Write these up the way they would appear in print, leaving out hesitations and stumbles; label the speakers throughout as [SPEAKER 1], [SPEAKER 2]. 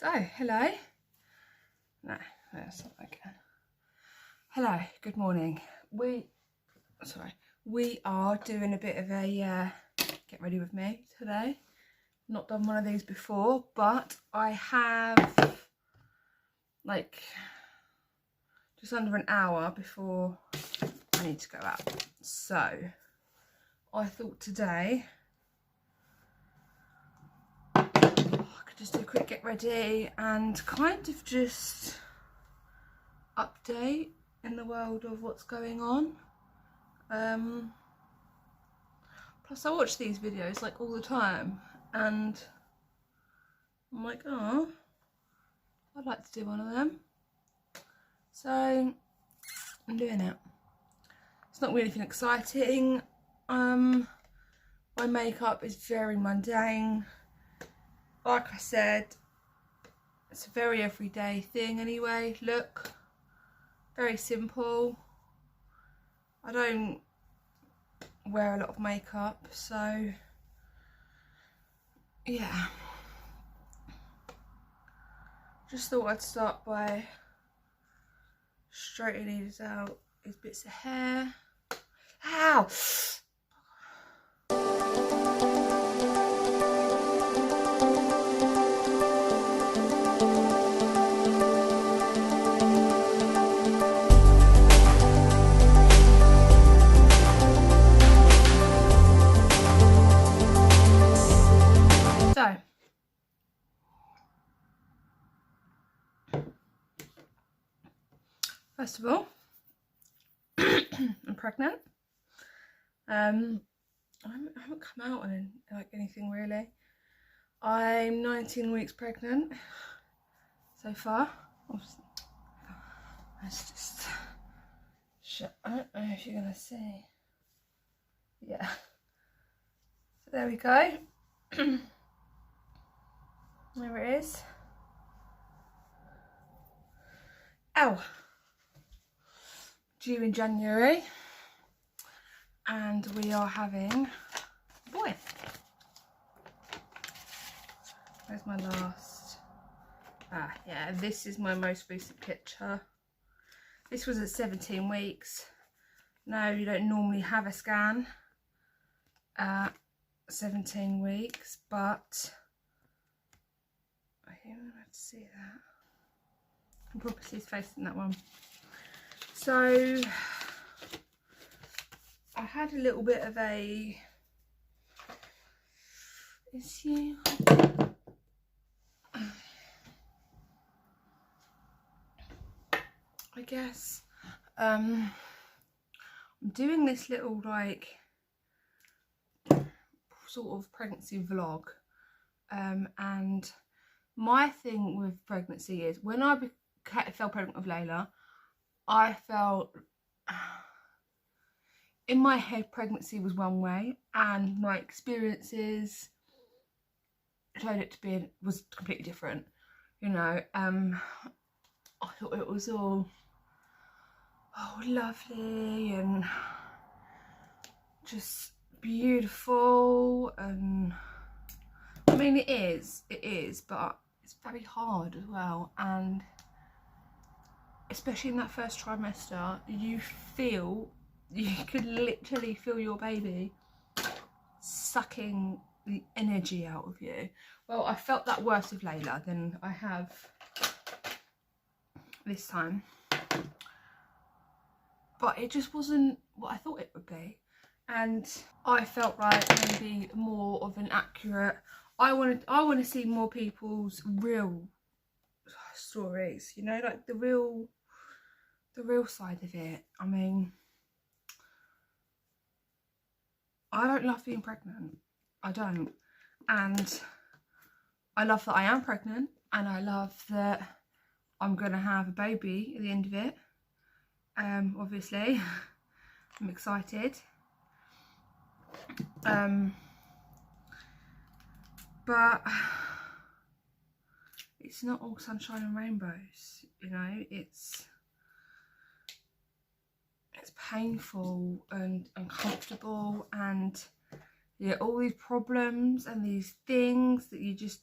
[SPEAKER 1] So, hello. No, that's not again. Hello, good morning. We are doing a bit of a get ready with me today. Not done one of these before, but I have like just under an hour before I need to go out. So, I thought today just do a quick get ready and kind of just update in the world of what's going on. Plus I watch these videos like all the time and I'm like, oh, I'd like to do one of them. So I'm doing it. It's not really anything exciting. My makeup is very mundane. Like I said, it's a very everyday thing anyway. Look, very simple. I don't wear a lot of makeup, so yeah. Just thought I'd start by straightening these out, these bits of hair. Ow! So, first of all, I'm pregnant. I haven't come out on like anything really. I'm 19 weeks pregnant so far. That's just shit. I don't know if you're gonna see. Yeah. So there we go. There it is. Ow. Due in January. And we are having a boy. Where's my last? Ah, yeah, this is my most recent picture. This was at 17 weeks. No, you don't normally have a scan at 17 weeks, but I think I'm going to have to see that. I can probably see his face in that one. So, I had a little bit of a issue. I guess I'm doing this little like sort of pregnancy vlog, and my thing with pregnancy is when I fell pregnant with Layla, I felt in my head pregnancy was one way and my experiences showed it to be was completely different, you know. I thought it was all lovely and just beautiful, and I mean it is, but it's very hard as well, and especially in that first trimester you could literally feel your baby sucking the energy out of you. Well, I felt that worse with Layla than I have this time, but it just wasn't what I thought it would be, and I felt like maybe more of an accurate, I want to see more people's real stories, you know, like the real side of it. I mean, I don't love being pregnant, I don't, and I love that I am pregnant, and I love that I'm gonna have a baby at the end of it. Obviously I'm excited, but it's not all sunshine and rainbows, you know. It's painful and uncomfortable, and yeah, all these problems and these things that you just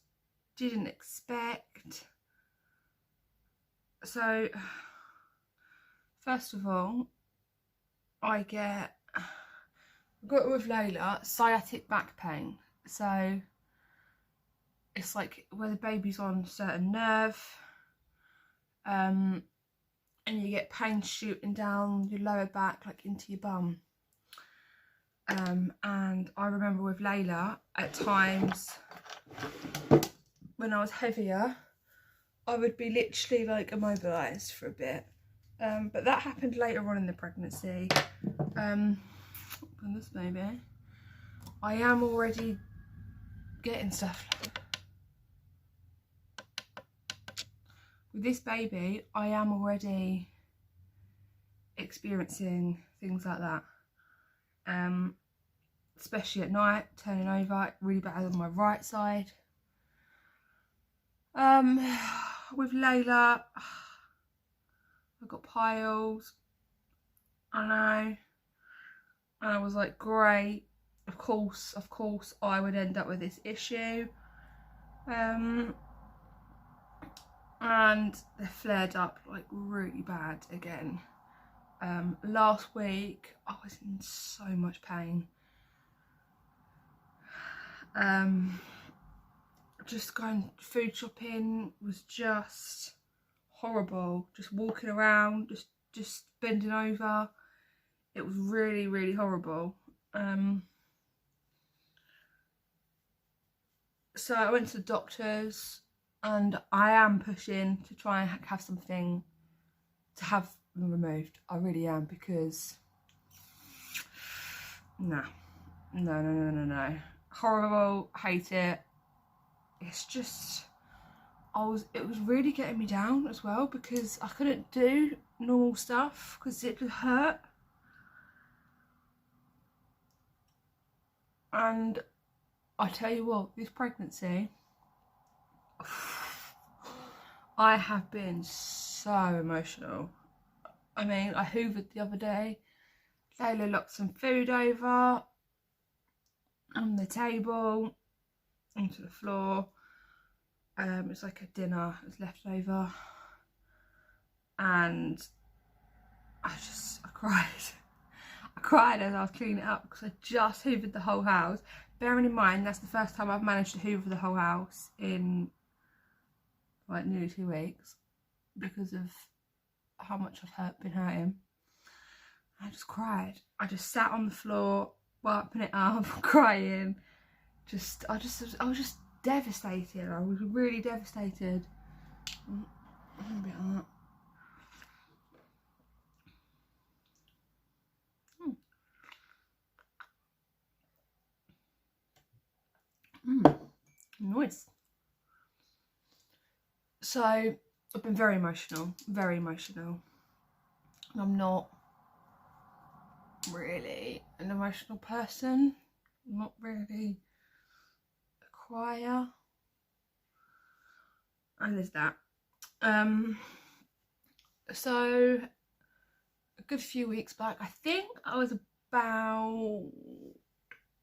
[SPEAKER 1] didn't expect. So first of all, I got with Layla sciatic back pain. So it's like where the baby's on a certain nerve, and you get pain shooting down your lower back, like into your bum. And I remember with Layla, at times when I was heavier, I would be literally like immobilised for a bit. But that happened later on in the pregnancy. And this baby, I am already getting stuff. With this baby, I am already experiencing things like that. Especially at night, turning over really bad on my right side. With Layla, I got piles. I know. And I was like, great. Of course, I would end up with this issue. And they flared up like really bad again. Last week, I was in so much pain. Just going food shopping was just horrible. Just walking around, just bending over. It was really, really horrible. So I went to the doctors, and I am pushing to try and have something to have them removed. I really am, because no. Horrible, hate it. It's just, it was really getting me down as well, because I couldn't do normal stuff because it would hurt. And I tell you what, this pregnancy, I have been so emotional. I mean, I hoovered the other day. Layla knocked some food over on the table onto the floor. It's like a dinner, it was left over, and I cried. I cried as I was cleaning it up, because I just hoovered the whole house. Bearing in mind, that's the first time I've managed to hoover the whole house in like nearly 2 weeks, because of how much I've been hurting. I just cried. I just sat on the floor, wiping it up, crying. I was just devastated. I was really devastated. Nice. So I've been very emotional. I'm not really an emotional person. I'm not really a crier. And there's that. So a good few weeks back, I think I was about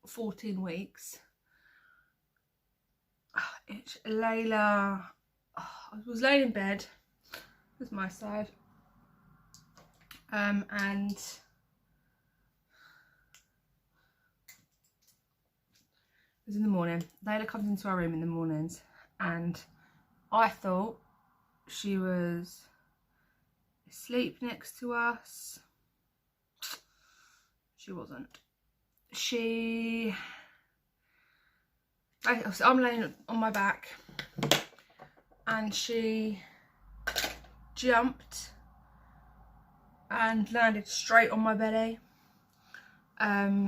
[SPEAKER 1] 14 weeks. Layla, I was laying in bed. This is my side. And it was in the morning. Layla comes into our room in the mornings, and I thought she was asleep next to us. She wasn't. I'm laying on my back, and she jumped and landed straight on my belly.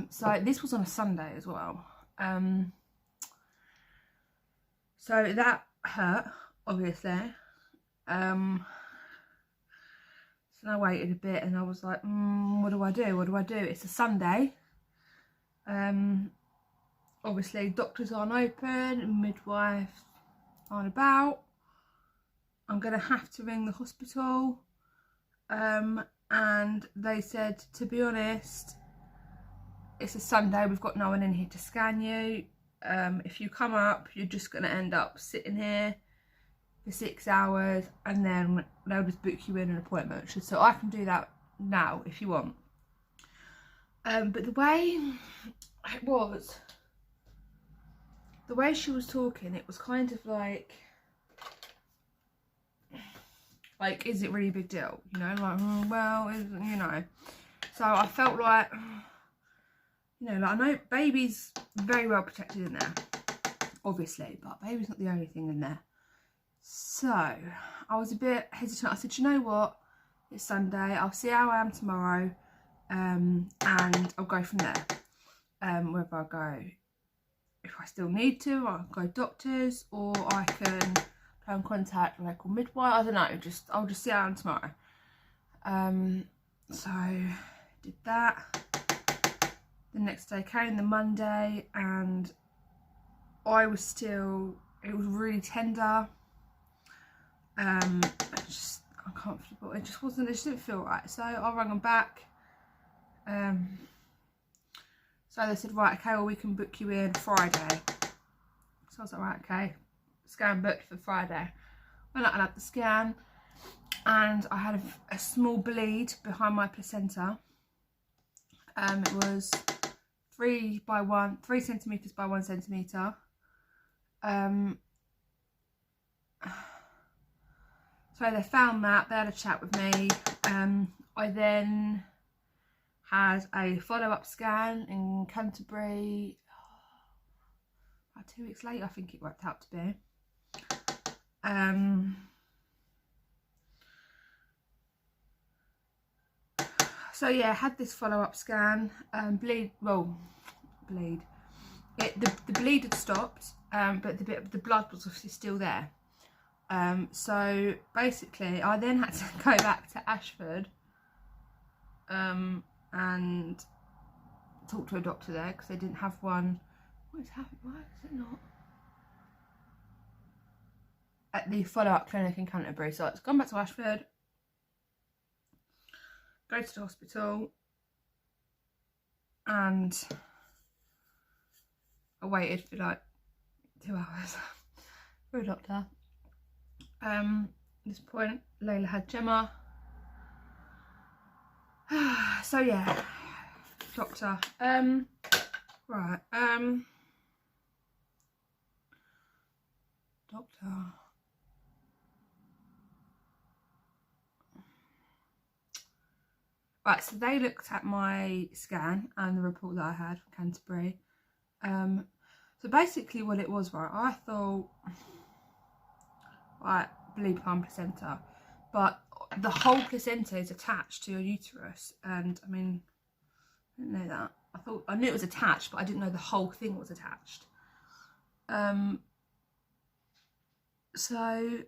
[SPEAKER 1] So this was on a Sunday as well. So that hurt, obviously. So I waited a bit, and I was like, what do I do? It's a Sunday. Obviously doctors aren't open, midwives aren't about. I'm gonna have to ring the hospital. And they said, to be honest, it's a Sunday, we've got no one in here to scan you. if you come up, you're just going to end up sitting here for 6 hours, and then they'll just book you in an appointment. So I can do that now if you want. But the way she was talking, it was kind of like, is it really a big deal? You know, like, well, you know. So I felt like, you know, like, I know baby's very well protected in there, obviously, but baby's not the only thing in there. So I was a bit hesitant. I said, you know what? It's Sunday. I'll see how I am tomorrow, and I'll go from there. Whether I go, if I still need to, I'll go doctors, or I can try and contact a local midwife. I don't know. I'll just see how I am tomorrow. So did that. The next day came, the Monday, and I was still, it was really tender, just uncomfortable. It just didn't feel right. So I rang them back. So they said, right, okay, well, we can book you in Friday. So I was like, right, okay, scan booked for Friday. Went out and had the scan, and I had a small bleed behind my placenta. It was 3 centimetres by 1 centimetre. So they found that, they had a chat with me. I then had a follow-up scan in Canterbury, about 2 weeks later, I think it worked out to be. So yeah, I had this follow-up scan. The bleed had stopped, but the blood was obviously still there. So basically, I then had to go back to Ashford and talk to a doctor there, because they didn't have one. What is happening? Why is it not? At the follow-up clinic in Canterbury. So it's gone back to Ashford, go to the hospital, and I waited for like 2 hours for a doctor. At this point, Layla had Gemma. So yeah, doctor. Right. Doctor. Right, so they looked at my scan and the report that I had from Canterbury. So basically what it was, right, I thought, right, bleed behind placenta, but the whole placenta is attached to your uterus, and I mean, I didn't know that. I knew it was attached, but I didn't know the whole thing was attached. So,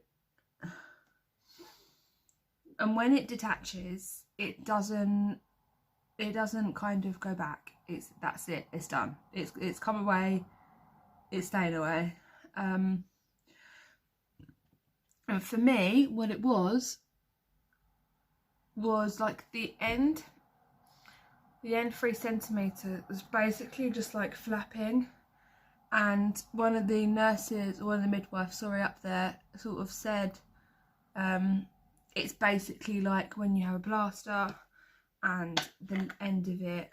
[SPEAKER 1] and when it detaches, it doesn't kind of go back. That's it, it's done. It's come away, it's staying away. And for me, what it was like the end 3 centimetres was basically just like flapping, and one of the nurses, or one of the midwives, sorry, up there sort of said, it's basically like when you have a blaster and the end of it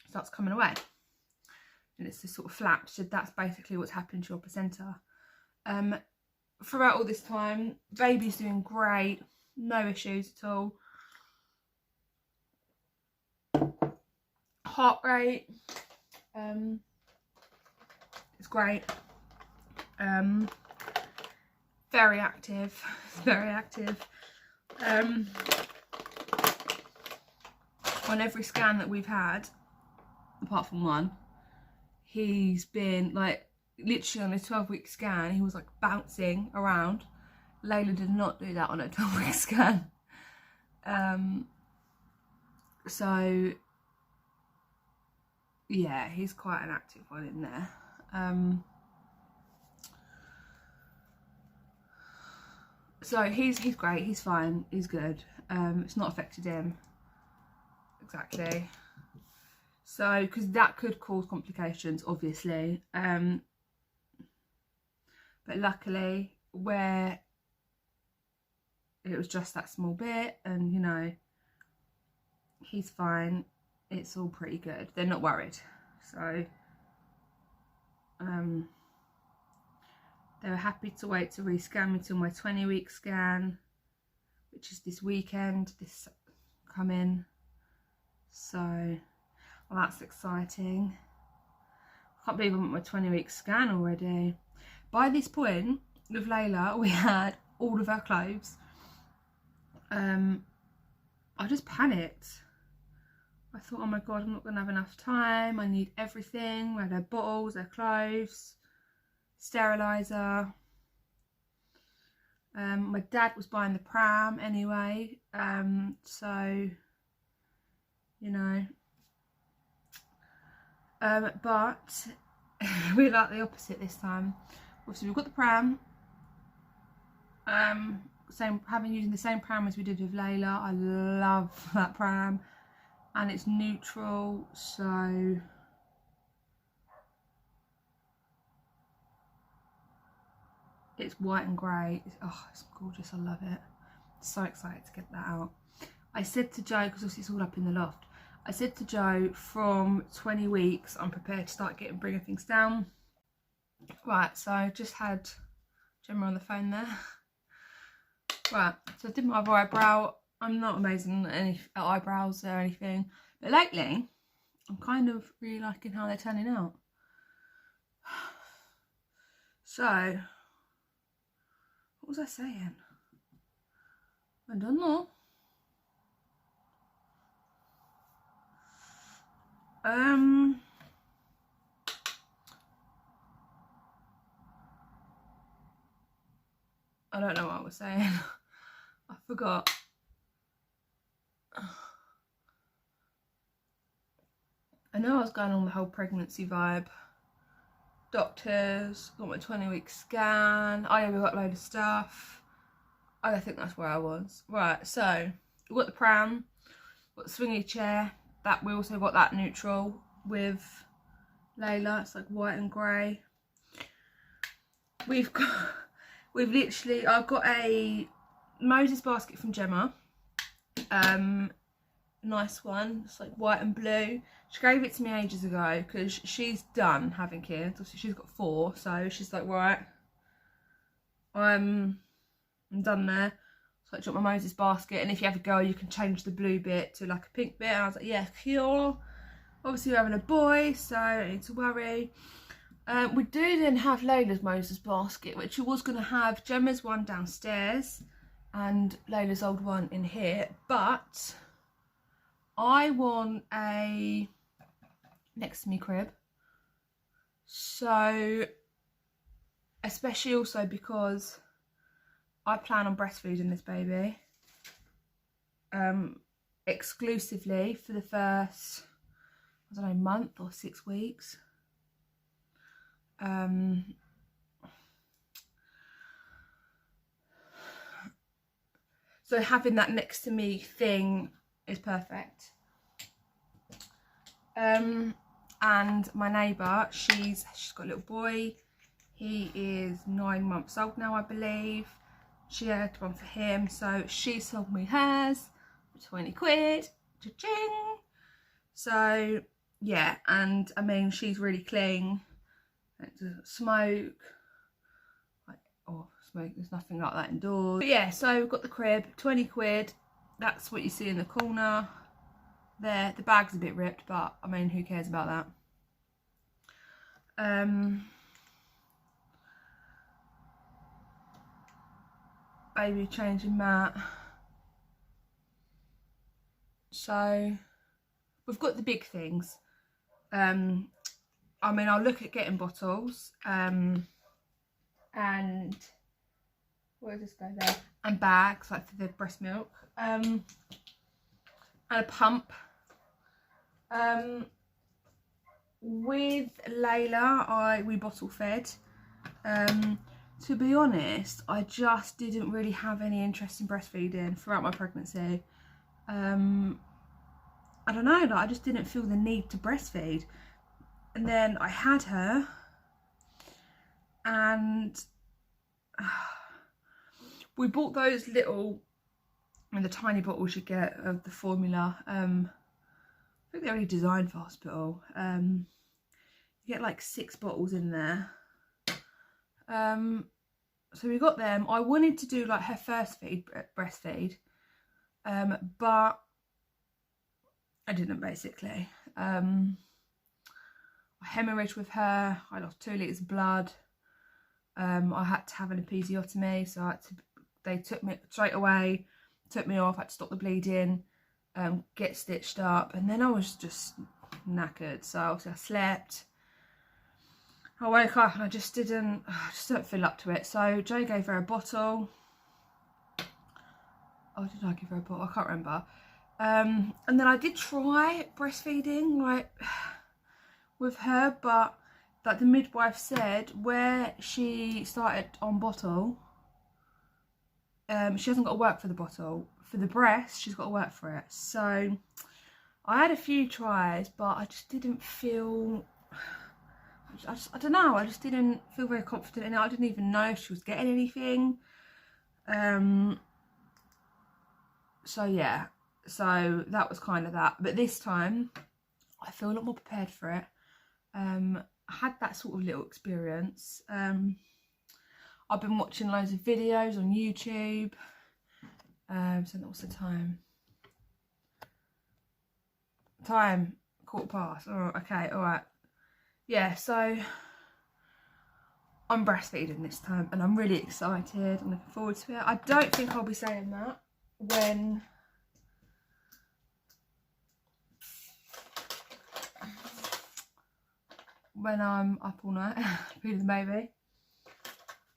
[SPEAKER 1] starts coming away, and it's this sort of flap. So that's basically what's happened to your placenta. Throughout all this time, baby's doing great, no issues at all. Heart rate, it's great. Very active, very active. On every scan that we've had, apart from one, he's been like, literally on his 12-week scan, he was like bouncing around. Layla did not do that on a 12-week scan. So yeah, he's quite an active one in there. So he's great, he's fine, he's good. It's not affected him exactly. So, because that could cause complications, obviously. But luckily, where it was just that small bit, and you know, he's fine. It's all pretty good. They're not worried. So, they were happy to wait to rescan me till my 20-week scan, which is this weekend, this coming. So, well, that's exciting. I can't believe I'm at my 20-week scan already. By this point with Layla, we had all of our clothes. I just panicked. I thought, oh my god, I'm not going to have enough time. I need everything. We had our bottles, our clothes, steriliser. My dad was buying the pram anyway. So, you know. But we're like the opposite this time. Obviously, we've got the pram. Using the same pram as we did with Layla. I love that pram, and it's neutral, so it's white and grey. It's gorgeous. I love it. So excited to get that out. I said to Joe, because obviously it's all up in the loft, I said to Joe, from 20 weeks I'm prepared to start bringing things down. Right, so I just had Gemma on the phone there. Right, so I did my other eyebrow. I'm not amazing at eyebrows or anything, but lately I'm kind of really liking how they're turning out. So, what was I saying? I don't know. I don't know what I was saying. I forgot. I know I was going on the whole pregnancy vibe. Doctors, got my 20-week scan. I got a load of stuff. I think that's where I was. Right, so we've got the pram, got the swingy chair. That we also got that neutral with Layla. It's like white and grey. I've got a Moses basket from Gemma. Nice one. It's like white and blue. She gave it to me ages ago because she's done having kids. Obviously she's got 4, so she's like, right, I'm done there. So I dropped my Moses basket, and if you have a girl you can change the blue bit to like a pink bit, and I was like, yeah, cool. Obviously we're having a boy, so I don't need to worry. We do then have Layla's Moses basket, which was going to have Gemma's one downstairs and Layla's old one in here, but I want a next to me crib. So, especially also because I plan on breastfeeding this baby exclusively for the first, I don't know, month or 6 weeks. So having that next to me thing is perfect. And my neighbour, she's got a little boy. He is 9 months old now, I believe. She had one for him, so she sold me hers for 20 quid. Cha-ching! So yeah, and I mean, she's really clean. It doesn't smoke. Smoke, there's nothing like that indoors. But yeah, so we've got the crib, 20 quid. That's what you see in the corner there. The bag's a bit ripped, but I mean, who cares about that? Baby changing mat. So we've got the big things. I mean, I'll look at getting bottles, and where does this go there? And bags, like for the breast milk, and a pump. With Layla, we bottle fed. To be honest, I just didn't really have any interest in breastfeeding throughout my pregnancy. I don't know, like I just didn't feel the need to breastfeed. And then I had her, and we bought those little, the tiny bottles you get of the formula. I think they're only designed for hospital. You get like 6 bottles in there. So we got them. I wanted to do like her first breastfeed, but I didn't basically. I hemorrhaged with her. I lost 2 litres of blood. I had to have an episiotomy, so they took me straight away, took me off, had to stop the bleeding, get stitched up, and then I was just knackered. So obviously I slept. I woke up and I just don't feel up to it. So Joe gave her a bottle. Oh, did I give her a bottle? I can't remember. And then I did try breastfeeding, like, with her, but like the midwife said, where she started on bottle, she hasn't got to work for the bottle. For the breast, she's got to work for it. So I had a few tries, but I just didn't feel... I don't know, I just didn't feel very confident in it. I didn't even know if she was getting anything. So yeah, so that was kind of that. But this time, I feel a lot more prepared for it. I had that sort of little experience. I've been watching loads of videos on YouTube. So what's the time? 1:15. Oh, okay, alright. Yeah, so I'm breastfeeding this time and I'm really excited. I'm looking forward to it. I don't think I'll be saying that when I'm up all night feeding the baby.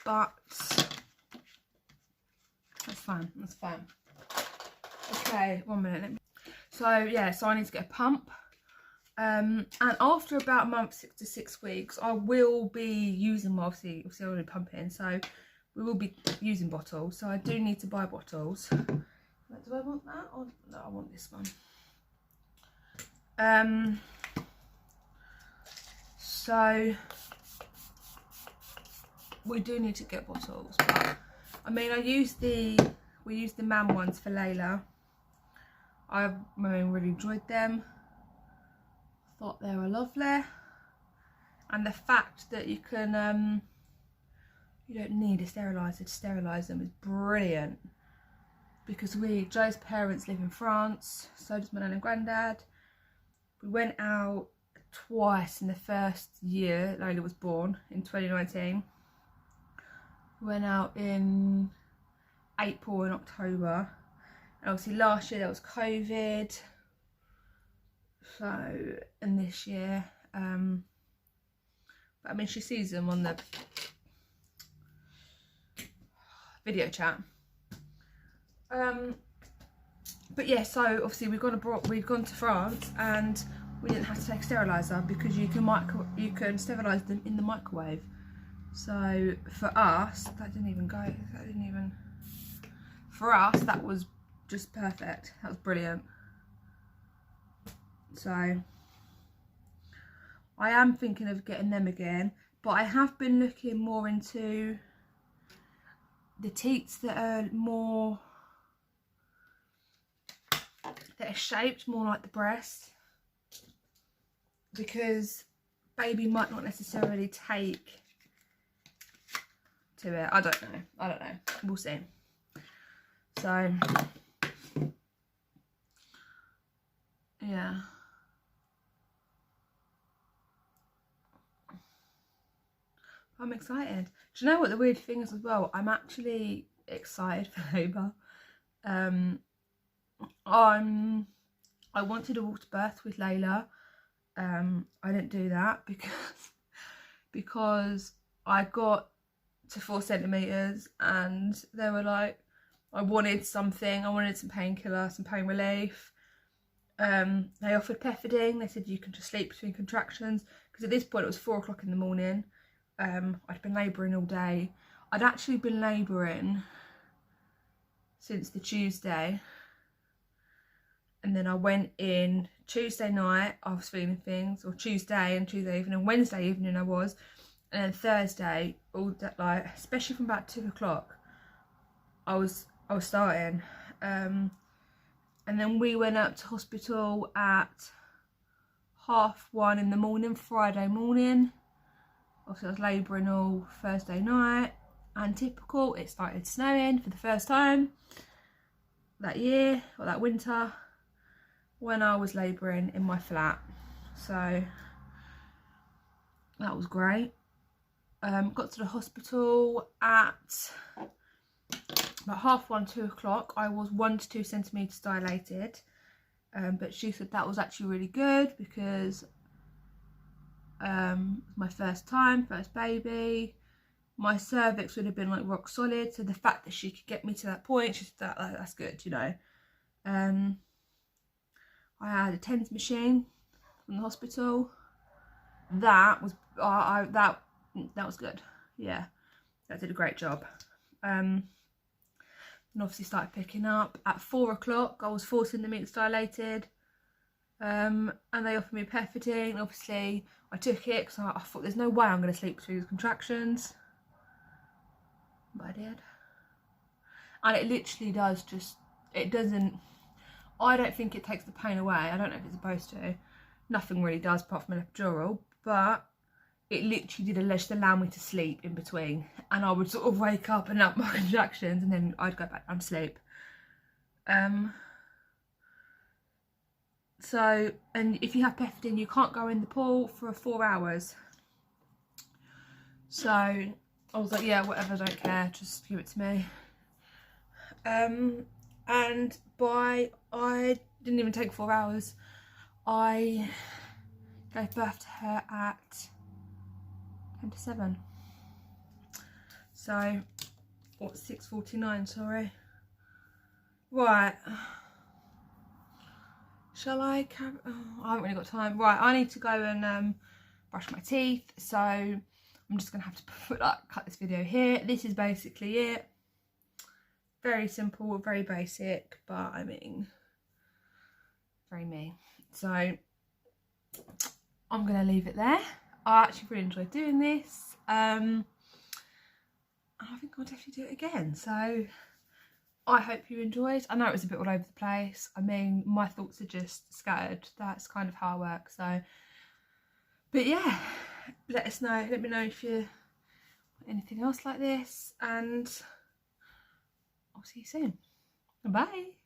[SPEAKER 1] But that's fine, that's fine. Okay, 1 minute. So yeah, so I need to get a pump. And after about a month, 6 to 6 weeks, I will be using, obviously I'm already pumping, so we will be using bottles. So I do need to buy bottles. Do I want that or no? I want this one. So we do need to get bottles. But I mean, we used the MAM ones for Layla. I really enjoyed them. Thought they were lovely, and the fact that you can you don't need a steriliser to sterilise them is brilliant, because Joe's parents live in France, so does my nan and granddad. We went out twice in the first year Layla was born, in 2019. We went out in April and October, and obviously last year there was COVID. So, and this year, but I mean, she sees them on the video chat. But yeah, so obviously we've gone to France, and we didn't have to take a steriliser because you can sterilise them in the microwave. So for us, for us, that was just perfect. That was brilliant. So I am thinking of getting them again, but I have been looking more into the teats that are shaped more like the breast, because baby might not necessarily take to it. I don't know, we'll see. So yeah, I'm excited. Do you know what the weird thing is as well? I'm actually excited for labour. I wanted a water birth with Layla. I didn't do that because I got to 4 centimetres and they were like, I wanted something. I wanted some painkiller, some pain relief. They offered pethidine. They said you can just sleep between contractions, because at this point it was 4 o'clock in the morning. I'd been labouring all day. I'd actually been labouring since the Tuesday, and then I went in Tuesday night I was feeling things, or Tuesday evening, Wednesday evening I was, and then Thursday, all that, like, especially from about 2 o'clock, I was starting. And then we went up to hospital at 1:30 in the morning, Friday morning. Obviously I was labouring all Thursday night, and typical, it started snowing for the first time that year, or that winter, when I was labouring in my flat. So that was great. Got to the hospital at about 1:30, 2 o'clock. I was 1 to 2 centimetres dilated, but she said that was actually really good because my first baby, my cervix would have been like rock solid, so the fact that she could get me to that point, she said that's good, you know. I had a TENS machine from the hospital. That was that was good. Yeah, that did a great job. And obviously started picking up at 4 o'clock. I was 4 centimetres dilated, and they offered me pethidine. Obviously I took it because I thought there's no way I'm going to sleep through these contractions, but I did. And it literally does it doesn't, I don't think it takes the pain away. I don't know if it's supposed to. Nothing really does apart from an epidural, but it literally did just allow me to sleep in between, and I would sort of wake up and up my contractions, and then I'd go back and sleep. So, and if you have pethidine, you can't go in the pool for 4 hours. So I was like, yeah, whatever, I don't care, just give it to me. And I didn't even take 4 hours. I gave birth to her at 10 to 7. So, what, 6:49, sorry. Right. Shall I carry, oh, I haven't really got time. Right, I need to go and brush my teeth, so I'm just going to have to cut this video here. This is basically it. Very simple, very basic, but I mean, very me. So I'm going to leave it there. I actually really enjoyed doing this. I think I'll definitely do it again. So I hope you enjoyed. I know it was a bit all over the place. I mean, my thoughts are just scattered. That's kind of how I work. So, but yeah, let us know. Let me know if you want anything else like this, and I'll see you soon. Bye.